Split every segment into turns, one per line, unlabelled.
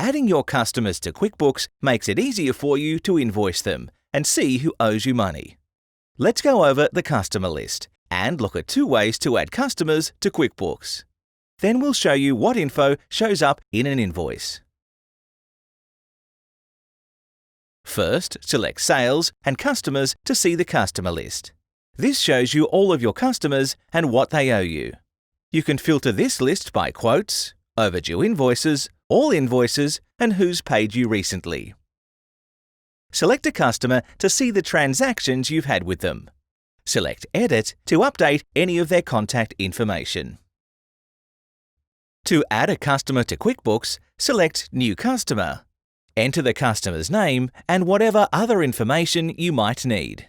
Adding your customers to QuickBooks makes it easier for you to invoice them and see who owes you money. Let's go over the customer list and look at 2 ways to add customers to QuickBooks. Then we'll show you what info shows up in an invoice. First, select Sales and Customers to see the customer list. This shows you all of your customers and what they owe you. You can filter this list by quotes, overdue invoices, all invoices, and who's paid you recently. Select a customer to see the transactions you've had with them. Select Edit to update any of their contact information. To add a customer to QuickBooks, select New Customer. Enter the customer's name and whatever other information you might need.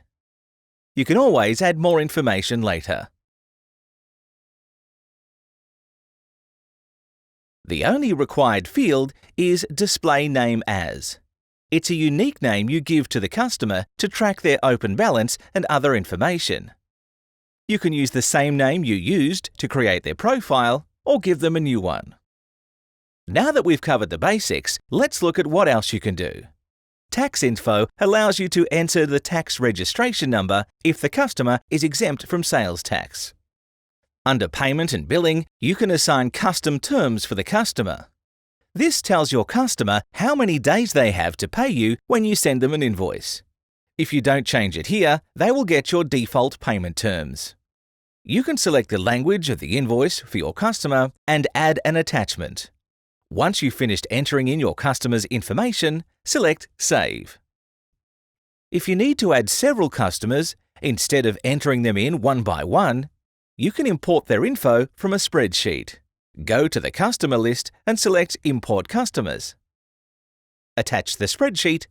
You can always add more information later. The only required field is Display Name As. It's a unique name you give to the customer to track their open balance and other information. You can use the same name you used to create their profile or give them a new one. Now that we've covered the basics, let's look at what else you can do. Tax Info allows you to enter the tax registration number if the customer is exempt from sales tax. Under Payment and Billing, you can assign custom terms for the customer. This tells your customer how many days they have to pay you when you send them an invoice. If you don't change it here, they will get your default payment terms. You can select the language of the invoice for your customer and add an attachment. Once you've finished entering in your customer's information, select Save. If you need to add several customers, instead of entering them in one by one, you can import their info from a spreadsheet. Go to the customer list and select Import Customers. Attach the spreadsheet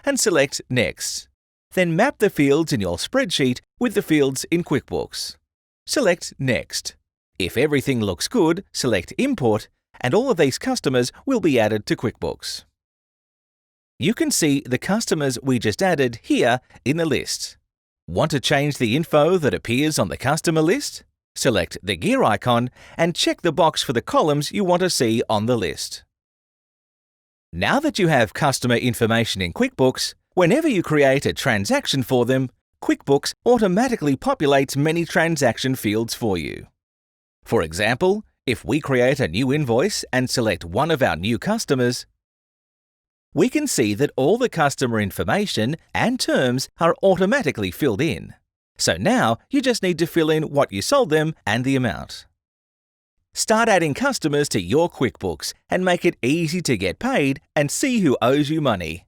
and select Next. Then map the fields in your spreadsheet with the fields in QuickBooks. Select Next. If everything looks good, select Import, and all of these customers will be added to QuickBooks. You can see the customers we just added here in the list. Want to change the info that appears on the customer list? Select the gear icon and check the box for the columns you want to see on the list. Now that you have customer information in QuickBooks, whenever you create a transaction for them, QuickBooks automatically populates many transaction fields for you. For example, if we create a new invoice and select one of our new customers, we can see that all the customer information and terms are automatically filled in. So now you just need to fill in what you sold them and the amount. Start adding customers to your QuickBooks and make it easy to get paid and see who owes you money.